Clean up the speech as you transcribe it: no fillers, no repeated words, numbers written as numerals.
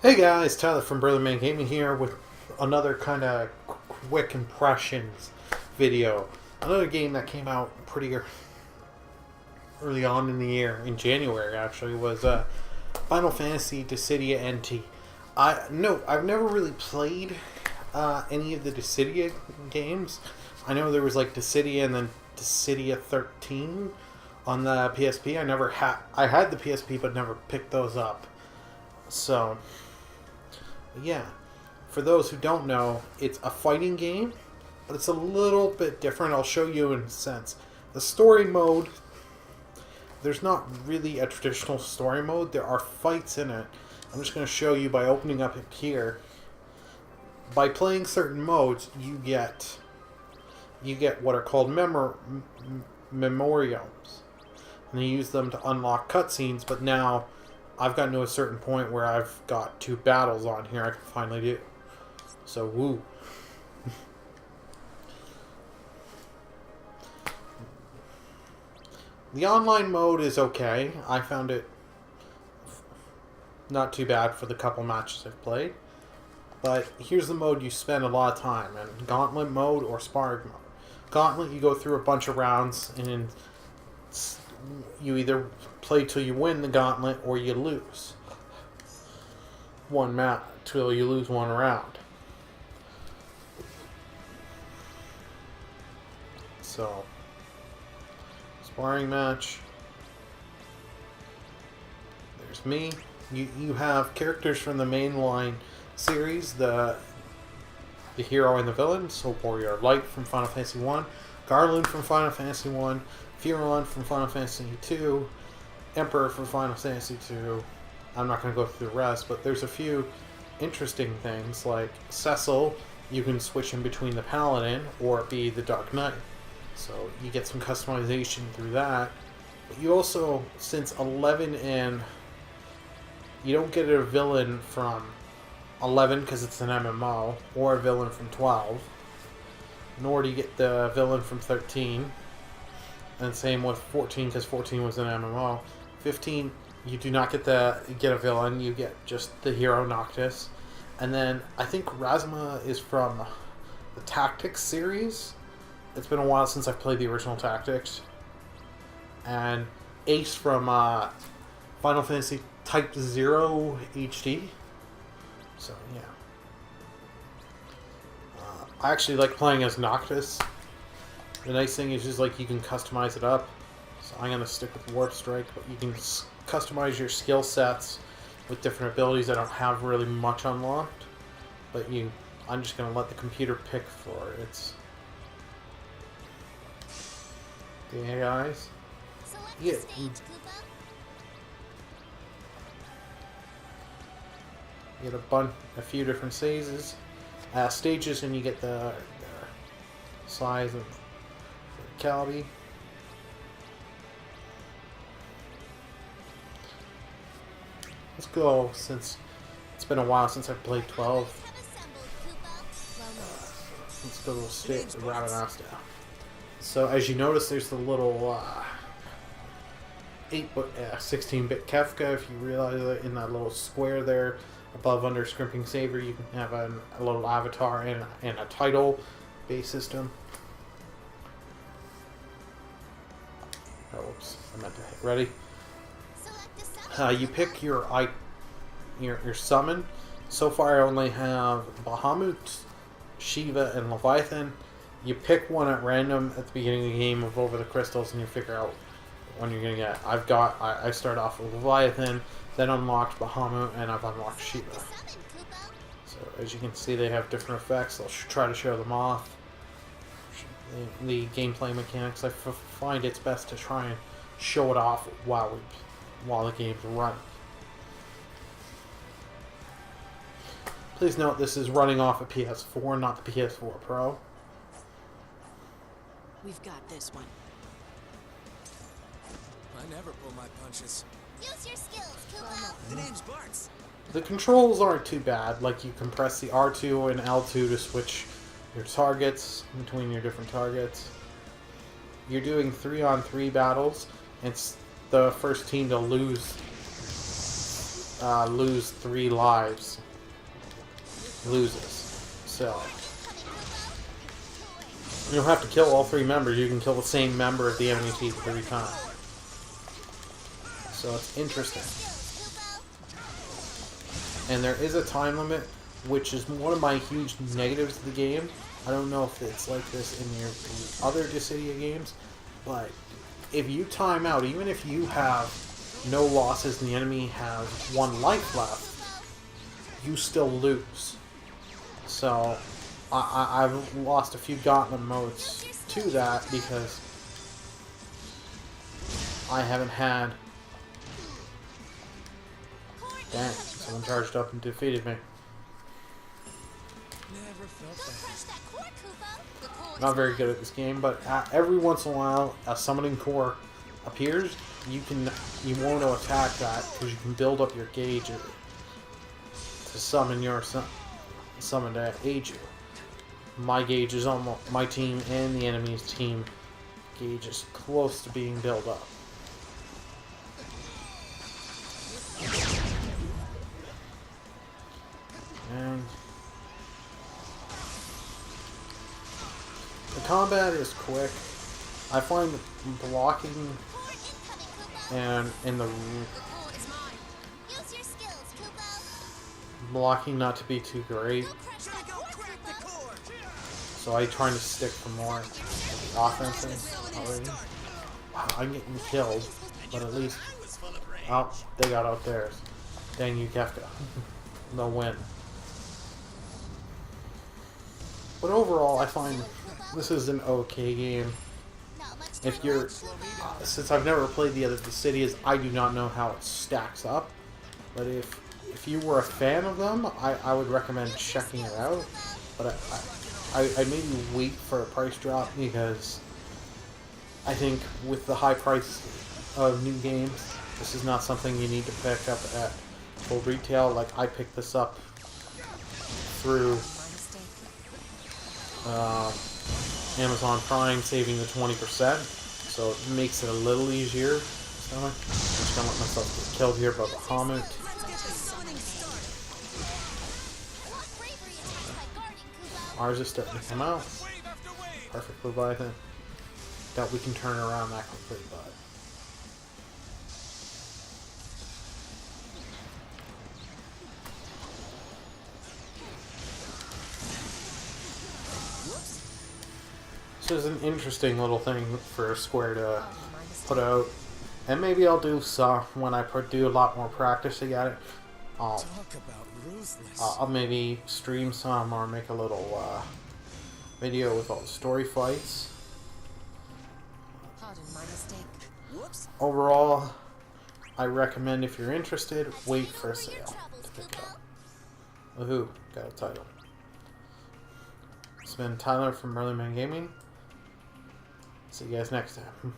Hey guys, Tyler from Brotherman Gaming here with another kind of quick impressions video. Another game that came out pretty early on in the year, in January actually, was Final Fantasy Dissidia NT. I've never really played any of the Dissidia games. I know there was like Dissidia and then Dissidia 13 on the PSP. I had the PSP but never picked those up. So yeah, for those who don't know, it's a fighting game, but it's a little bit different. I'll show you in a sense. The story mode, there's not really a traditional story mode. There are fights in it. I'm just going to show you by opening up here. By playing certain modes, you get what are called memoriams, and you use them to unlock cutscenes. But now I've gotten to a certain point where I've got 2 battles on here I can finally do. So, woo. The online mode is okay. I found it not too bad for the couple matches I've played. But here's the mode you spend a lot of time in. Gauntlet mode or sparring mode. Gauntlet, you go through a bunch of rounds and you either play till you win the gauntlet or you lose one match till you lose one round. So, sparring match. There's me. You have characters from the mainline series, the hero and the villain. So Warrior Light from Final Fantasy 1, Garland from Final Fantasy 1, Furon from Final Fantasy 2, Emperor from Final Fantasy 2. I'm not going to go through the rest, but there's a few interesting things, like Cecil, you can switch in between the Paladin or be the Dark Knight. So you get some customization through that. But you also, since 11 and... You don't get a villain from 11 because it's an MMO, or a villain from 12. Nor do you get the villain from 13. And same with 14 because 14 was an MMO. 15, you do not get a villain. You get just the hero Noctis. And then I think Razma is from the Tactics series. It's been a while since I've played the original Tactics. And Ace from Final Fantasy Type 0 HD. So yeah. I actually like playing as Noctis. The nice thing is just like you can customize it up. So I'm going to stick with Warp Strike, but you can customize your skill sets with different abilities that don't have really much unlocked. But I'm just going to let the computer pick for it. Yeah, guys. Yeah. You get a few different stages, and you get the size of Calby. Let's go, since it's been a while since I've played 12. Let's go to Ravenasta. So as you notice, there's the little 16-bit Kefka. If you realize that in that little square there, above under Scrimping Saber, you can have a little avatar and a title-based system. Oops, I meant to hit ready. You pick your summon. So far I only have Bahamut, Shiva, and Leviathan. You pick one at random at the beginning of the game of Over the Crystals and you figure out when you're going to get. I start off with Leviathan, then unlocked Bahamut, and I've unlocked Shiva. So as you can see, they have different effects. I'll try to show them off. The gameplay mechanics, I find it's best to try and show it off while the game's running. Please note this is running off a PS4, not the PS4 Pro. We've got this one. I never pull my punches. Use your skills, Kubo. The name's Bart's. The controls aren't too bad. Like, you can press the R2 and L2 to switch your targets between your different targets. You're doing 3-on-3 battles. It's the first team to lose lose 3 lives. Loses. So you don't have to kill all 3 members. You can kill the same member of the enemy team 3 times. So it's interesting. And there is a time limit, which is one of my huge negatives of the game. I don't know if it's like this in your other Dissidia games, but if you time out, even if you have no losses and the enemy has 1 life left, you still lose. So I've lost a few gauntlet modes to that because I haven't had... Dang, someone charged up and defeated me. Never felt Crush that core, Kupo. The core Not is very mine. good at this game, but every once in a while a summoning core appears. You want to attack that because you can build up your gauge to summon your summon to aid you. My gauge is almost, my team and the enemy's team gauge is close to being built up. And the combat is quick. I find blocking Core incoming, Kupo. and in the The core is mine. Use your skills, Kupo. blocking not to be too great. Go crush that core, Kupo. So I trying to stick to more offensive already. Wow, I'm getting killed, but at least oh, they got out theirs. Dang you, Kefka. They'll win. But overall, I find this is an okay game. Not much If time you're, left. since I've never played the other Dissidias, I do not know how it stacks up. But if you were a fan of them, I would recommend checking it out. But I maybe wait for a price drop because I think with the high price of new games, this is not something you need to pick up at full retail. Like I picked this up through Amazon Prime, saving the 20%, so it makes it a little easier. So I'm just gonna let myself get killed here by Bahamut. Let's get the summoning started. Block bravery attack by guarding, Kupo. Ours is starting to come out. Wave after wave. Perfect Leviathan. Doubt we can turn around that quickly, but this is an interesting little thing for Square to put out, and maybe I'll do some when I do a lot more practicing at it. Talk about ruthless. I'll maybe stream some or make a little video with all the story fights. Pardon my mistake. Whoops. Overall, I recommend if you're interested, wait for a Over your sale troubles, to pick it Kupo. up. Woohoo, got a title. It's been Tyler from BurlyCast Gaming. See you guys next time.